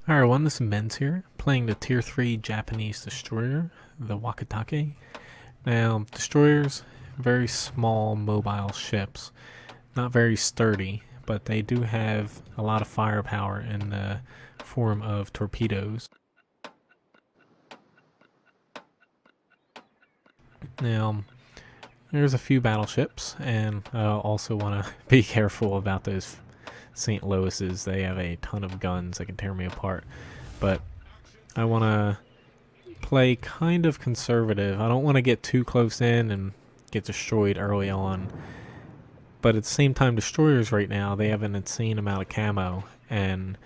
Hi everyone, this is Menz here, playing the Tier 3 Japanese destroyer, the Wakatake. Now, destroyers, very small mobile ships, not very sturdy, but they do have a lot of firepower in the form of torpedoes. Now, there's a few battleships, and I also want to be careful about those St. Louis's. They have a ton of guns that can tear me apart, but I want to play kind of conservative. I don't want to get too close in and get destroyed early on. But at the same time, destroyers right now, they have an insane amount of camo, and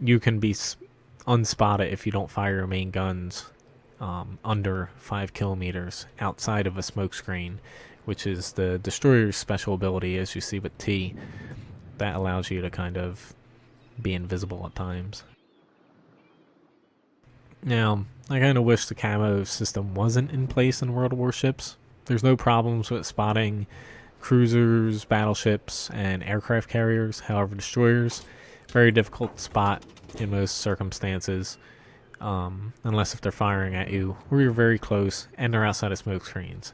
you can be unspotted if you don't fire your main guns under 5 kilometers outside of a smoke screen, which is the destroyer's special ability, as you see with T. That allows you to kind of be invisible at times. Now, I kind of wish the camo system wasn't in place in World of Warships. There's no problems with spotting cruisers, battleships, and aircraft carriers. However, destroyers, very difficult to spot in most circumstances, unless if they're firing at you or you're very close and they're outside of smoke screens.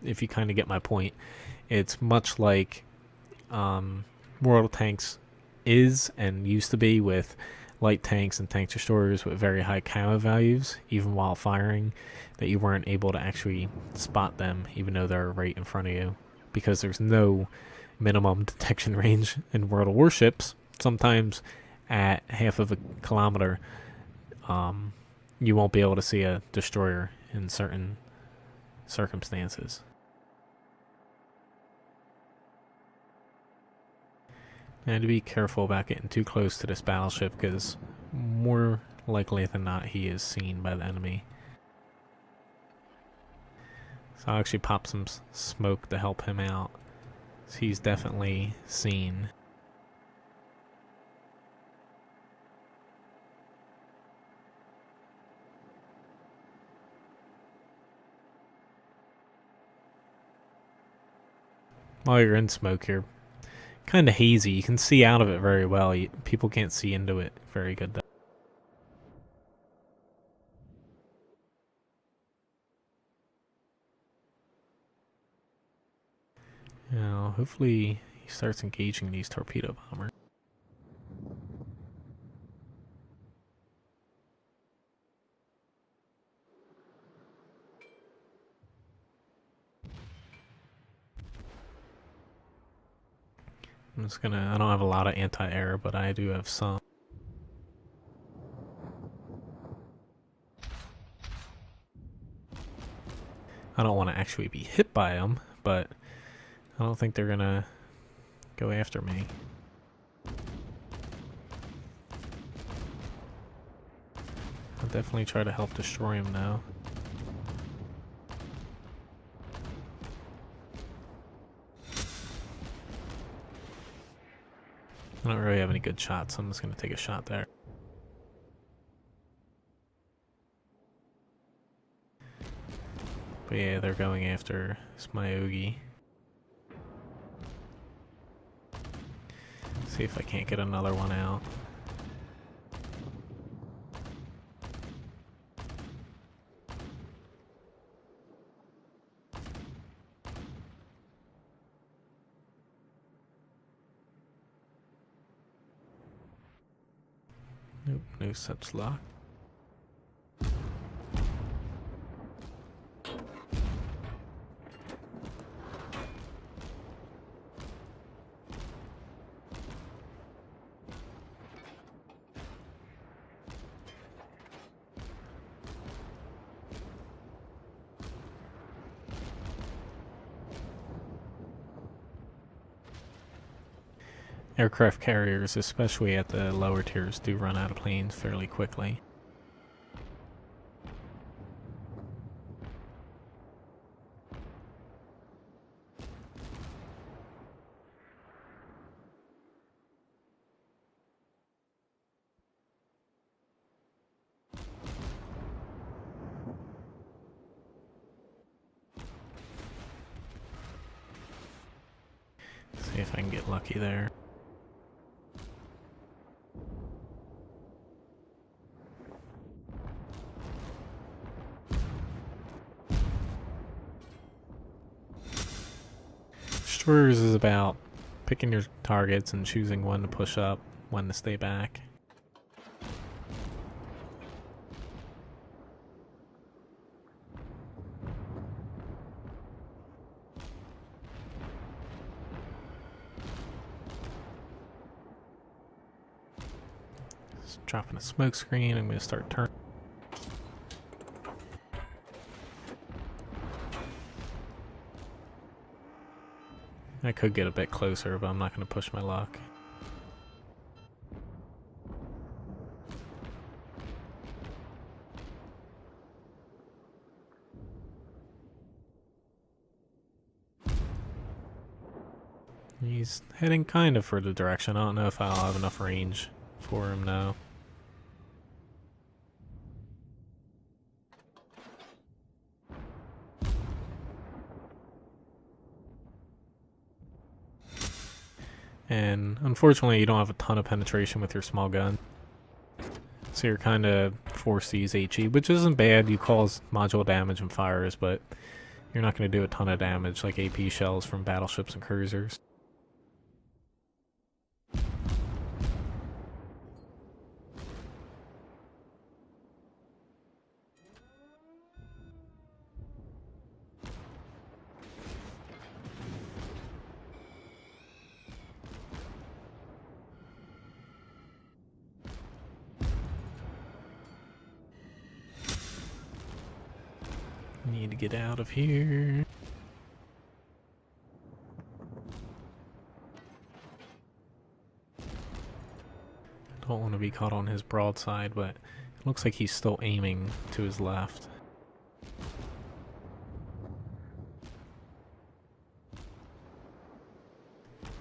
If you kind of get my point, it's much like World of Tanks is and used to be with light tanks and tank destroyers with very high camo values, even while firing, that you weren't able to actually spot them even though they're right in front of you, because there's no minimum detection range in World of Warships. Sometimes at half of a kilometer, you won't be able to see a destroyer in certain circumstances. And to be careful about getting too close to this battleship, because more likely than not he is seen by the enemy. So I'll actually pop some smoke to help him out. So he's definitely seen. While you're in smoke, you're kind of hazy. You can see out of it very well. People can't see into it very good though. Now, hopefully he starts engaging these torpedo bombers. I don't have a lot of anti-air, but I do have some. I don't want to actually be hit by them, but I don't think they're gonna go after me. I'll definitely try to help destroy him now. I don't really have any good shots, so I'm just gonna take a shot there. But yeah, they're going after Smyogi. See if I can't get another one out. Nope, no such luck. Aircraft carriers, especially at the lower tiers, do run out of planes fairly quickly. See if I can get lucky there. Destroyers is about picking your targets and choosing when to push up, when to stay back. Just dropping a smoke screen, I'm going to start turning. I could get a bit closer, but I'm not going to push my luck. He's heading kind of for the direction. I don't know if I'll have enough range for him now. And unfortunately, you don't have a ton of penetration with your small gun. So you're kind of forced to use HE, which isn't bad. You cause module damage and fires, but you're not going to do a ton of damage like AP shells from battleships and cruisers. Need to get out of here. Don't want to be caught on his broadside, but it looks like he's still aiming to his left.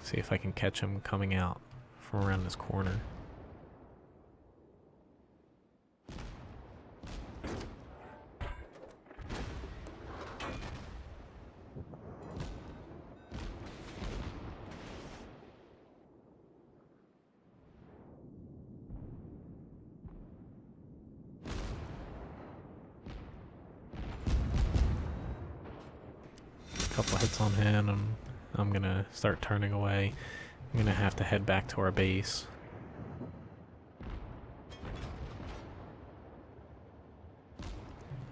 See if I can catch him coming out from around this corner. Couple hits on him, and I'm gonna start turning away. I'm gonna have to head back to our base.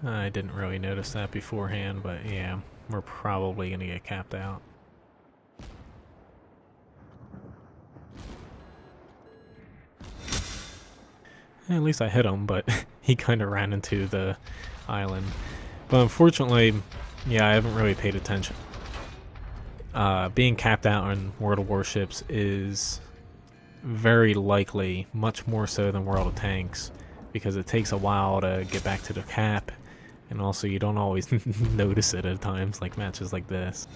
I didn't really notice that beforehand, but yeah, we're probably gonna get capped out. At least I hit him, but he kind of ran into the island. But unfortunately, yeah, I haven't really paid attention. Being capped out on World of Warships is very likely much more so than World of Tanks, because it takes a while to get back to the cap, and also you don't always notice it at times, like matches like this.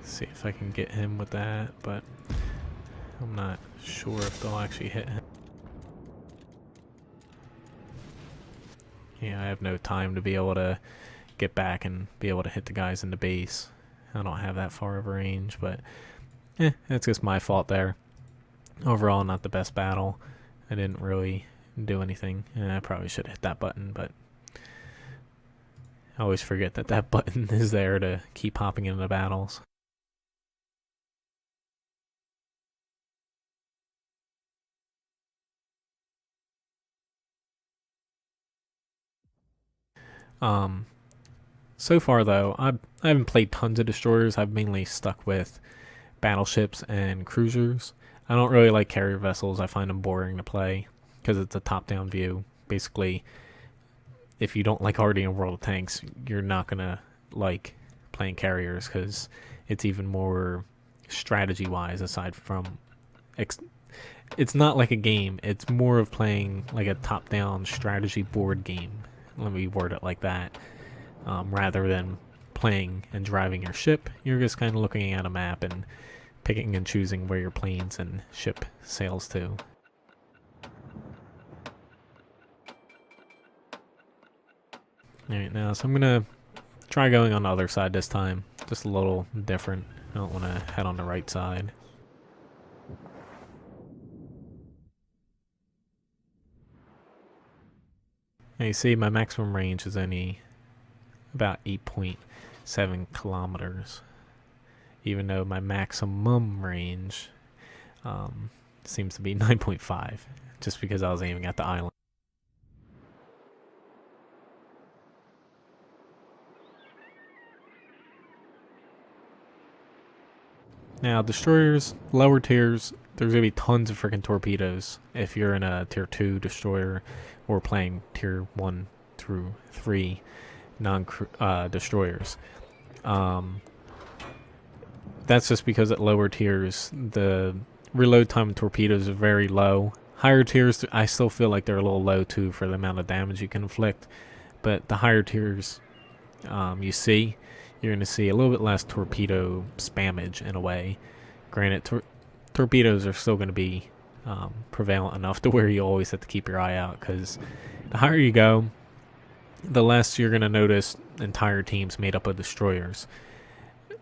See if I can get him with that, but I'm not sure if they'll actually hit him. Yeah, I have no time to be able to get back and be able to hit the guys in the base. I don't have that far of a range, but that's just my fault there. Overall, not the best battle. I didn't really do anything. I probably should have hit that button, but I always forget that that button is there to keep hopping into battles. So far though, I haven't played tons of destroyers. I've mainly stuck with battleships and cruisers. I don't really like carrier vessels. I find them boring to play because it's a top-down view. Basically, if you don't like already in World of Tanks, you're not gonna like playing carriers because it's even more strategy-wise. Aside from, it's not like a game. It's more of playing like a top-down strategy board game. Let me word it like that. Rather than playing and driving your ship, you're just kind of looking at a map and picking and choosing where your planes and ship sails to. Alright, now, so I'm going to try going on the other side this time. just a little different. I don't want to head on the right side. And you see my maximum range is only about 8.7 kilometers, even though my maximum range seems to be 9.5, just because I was aiming at the island. Now, destroyers, lower tiers, there's going to be tons of freaking torpedoes if you're in a tier 2 destroyer or playing tier 1 through 3 destroyers. That's just because at lower tiers, the reload time of torpedoes is very low. Higher tiers, I still feel like they're a little low too for the amount of damage you can inflict. But the higher tiers, you're going to see a little bit less torpedo spammage in a way. Granted, torpedoes are still going to be prevalent enough to where you always have to keep your eye out, because the higher you go, the less you're going to notice entire teams made up of destroyers.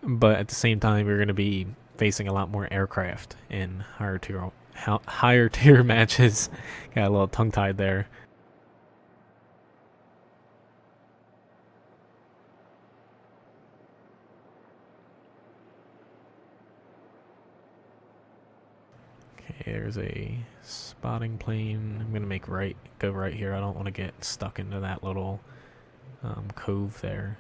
But at the same time, you're going to be facing a lot more aircraft in higher tier matches. Got a little tongue-tied there. Okay, there's a spotting plane. I'm going to go right here. I don't want to get stuck into that little cove there.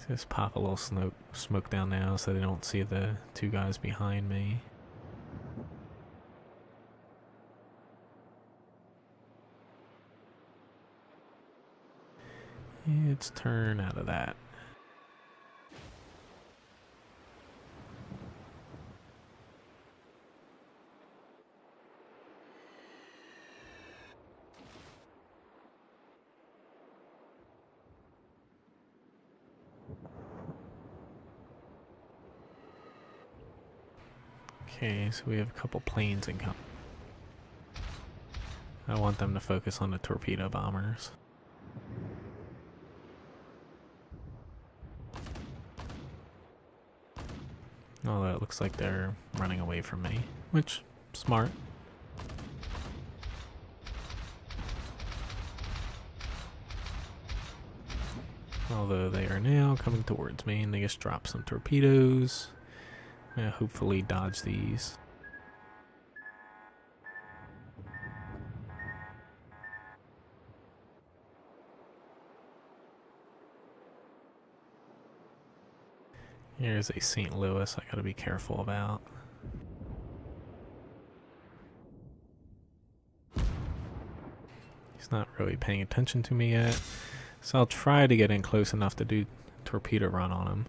Just pop a little smoke down now so they don't see the two guys behind me. Let's turn out of that. Okay, so we have a couple planes incoming. I want them to focus on the torpedo bombers. Although it looks like they're running away from me, which, smart. Although they are now coming towards me, and they just drop some torpedoes. Hopefully dodge these. Here's a St. Louis I gotta be careful about. He's not really paying attention to me yet, so I'll try to get in close enough to do torpedo run on him.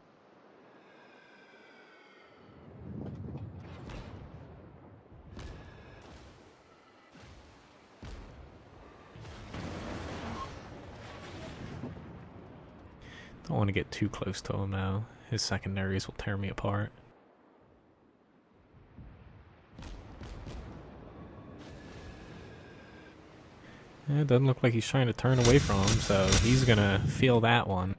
Don't want to get too close to him now. His secondaries will tear me apart. It doesn't look like he's trying to turn away from him, so he's gonna feel that one.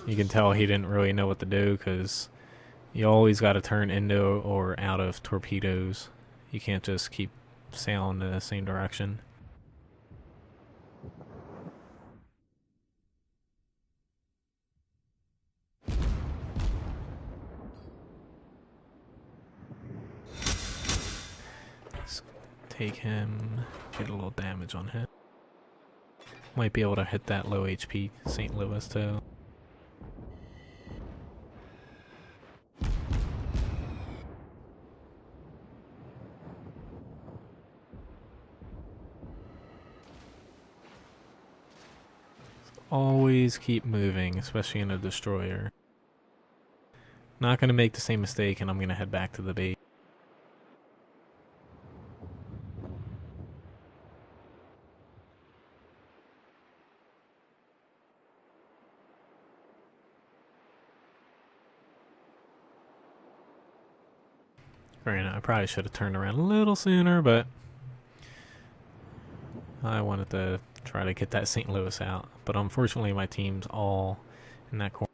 You can tell he didn't really know what to do, because you always got to turn into or out of torpedoes. You can't just keep sailing in the same direction. Take him, get a little damage on him. Might be able to hit that low HP St. Louis too. Always keep moving, especially in a destroyer. Not going to make the same mistake, and I'm going to head back to the base. Granted, I probably should have turned around a little sooner, but I wanted to Try to get that St. Louis out. But unfortunately, my team's all in that corner.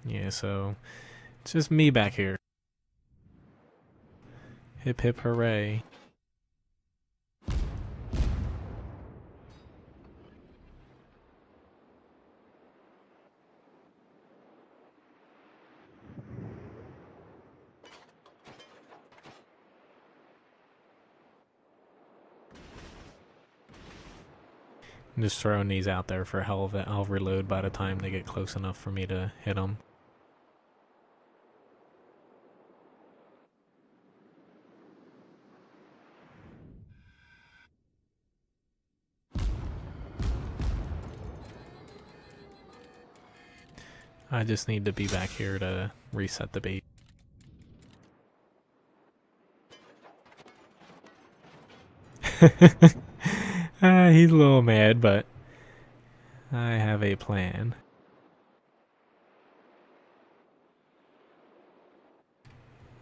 Yeah, so it's just me back here. Hip hip hooray. I'm just throwing these out there for hell of it. I'll reload by the time they get close enough for me to hit them. I just need to be back here to reset the base. He's a little mad, but I have a plan.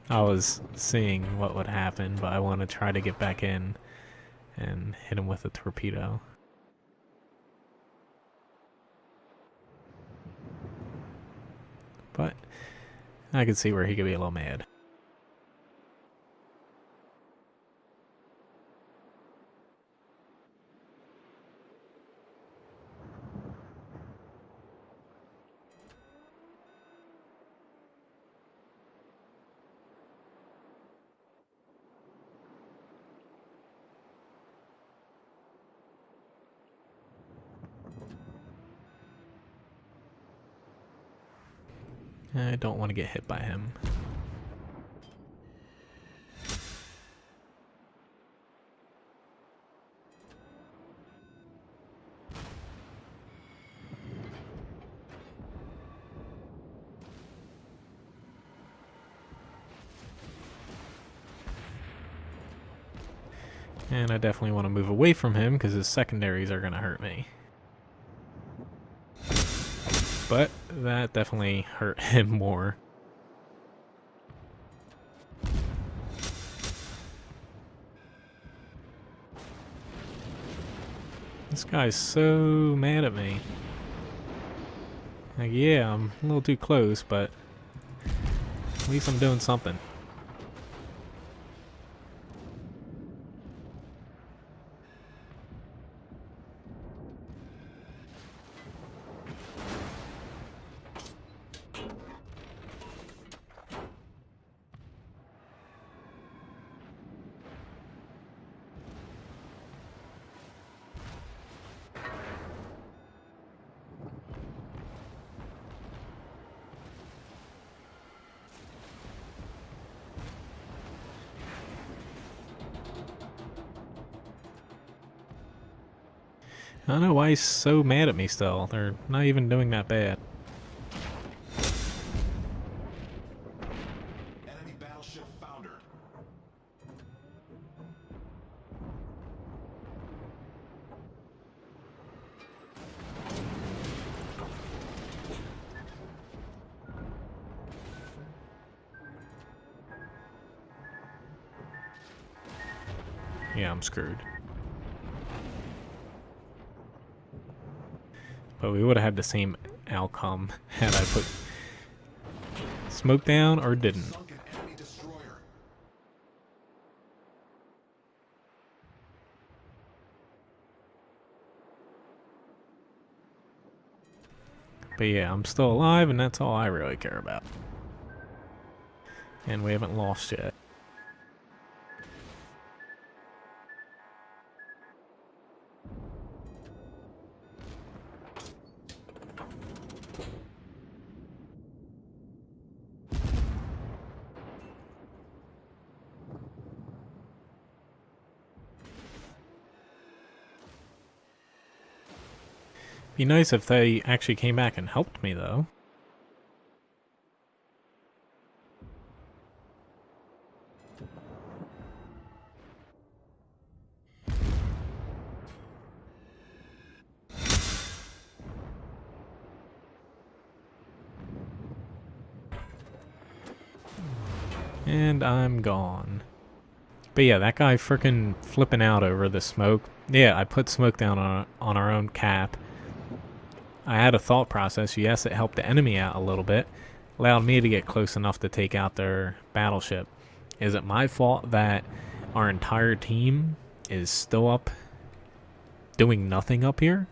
I was seeing what would happen, but I want to try to get back in and hit him with a torpedo. But I could see where he could be a little mad. I don't want to get hit by him. And I definitely want to move away from him because his secondaries are going to hurt me. But that definitely hurt him more. This guy's so mad at me. Like, yeah, I'm a little too close, but at least I'm doing something. I don't know why he's so mad at me still. They're not even doing that bad. Enemy battleship foundered. Yeah, I'm screwed. But we would have had the same outcome had I put smoke down or didn't. Sunken enemy destroyer. But yeah, I'm still alive and that's all I really care about. And we haven't lost yet. Be nice if they actually came back and helped me, though. And I'm gone. But yeah, that guy freaking flipping out over the smoke. Yeah, I put smoke down on our own cap. I had a thought process. Yes, it helped the enemy out a little bit. Allowed me to get close enough to take out their battleship. Is it my fault that our entire team is still up doing nothing up here?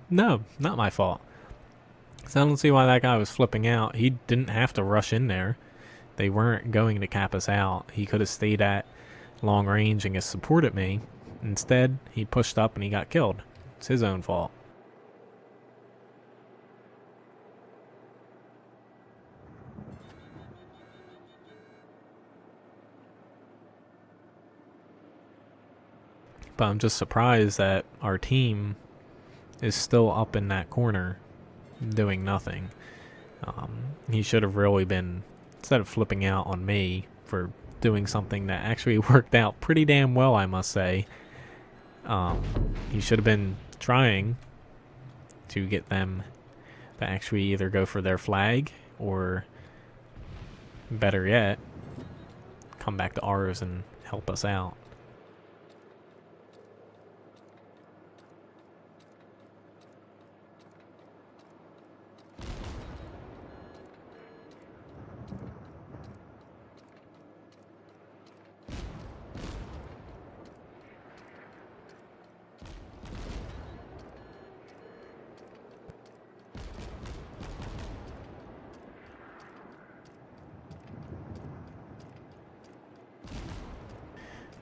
No, not my fault. So I don't see why that guy was flipping out. He didn't have to rush in there. They weren't going to cap us out. He could have stayed at long range and just supported me. Instead, he pushed up and he got killed. It's his own fault. But I'm just surprised that our team is still up in that corner doing nothing. He should have really been, instead of flipping out on me for doing something that actually worked out pretty damn well, I must say, he should have been trying to get them to actually either go for their flag or, better yet, come back to ours and help us out.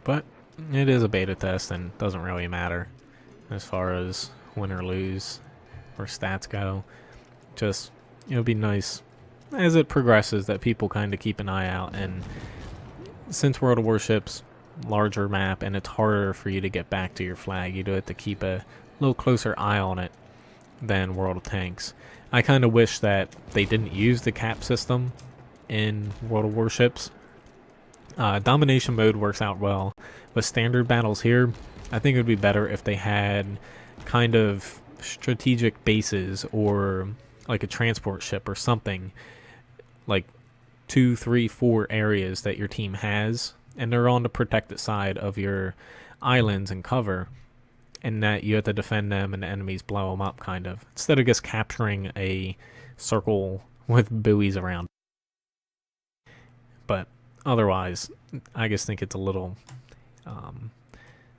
But it is a beta test and doesn't really matter as far as win or lose or stats go. Just, it'll be nice as it progresses that people kind of keep an eye out. And since World of Warships, larger map, and it's harder for you to get back to your flag, you do have to keep a little closer eye on it than World of Tanks. I kind of wish that they didn't use the cap system in World of Warships. Domination mode works out well. With standard battles here, I think it would be better if they had kind of strategic bases or like a transport ship or something, like 2, 3, 4 areas that your team has, and they're on the protected side of your islands and cover, and that you have to defend them and the enemies blow them up, kind of, instead of just capturing a circle with buoys around. But otherwise, I just think it's a little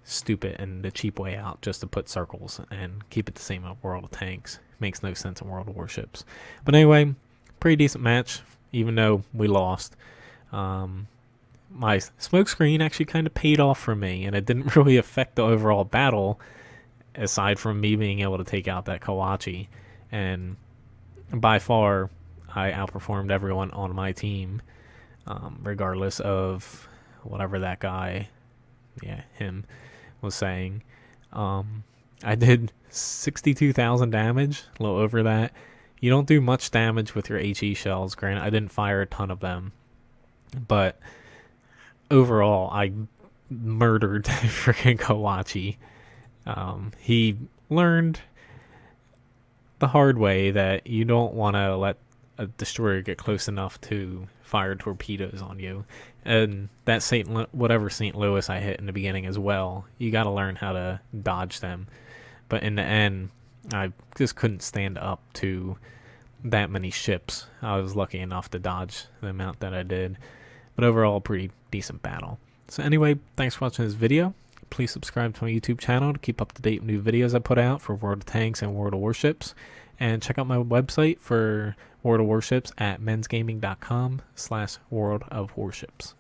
stupid and the cheap way out just to put circles and keep it the same in World of Tanks. Makes no sense in World of Warships. But anyway, pretty decent match, even though we lost. My smoke screen actually kind of paid off for me, and it didn't really affect the overall battle, aside from me being able to take out that Kawachi. And by far, I outperformed everyone on my team. Regardless of whatever that guy, him, was saying. I did 62,000 damage, a little over that. You don't do much damage with your HE shells, granted I didn't fire a ton of them. But overall, I murdered freaking Kawachi. He learned the hard way that you don't want to let a destroyer get close enough to fire torpedoes on you, and that whatever St. Louis I hit in the beginning as well, you got to learn how to dodge them. But in the end, I just couldn't stand up to that many ships. I was lucky enough to dodge the amount that I did, but overall, pretty decent battle. So anyway, thanks for watching this video. Please subscribe to my YouTube channel to keep up to date with new videos I put out for World of Tanks and World of Warships. And check out my website for World of Warships at menzgaming.com/World of Warships.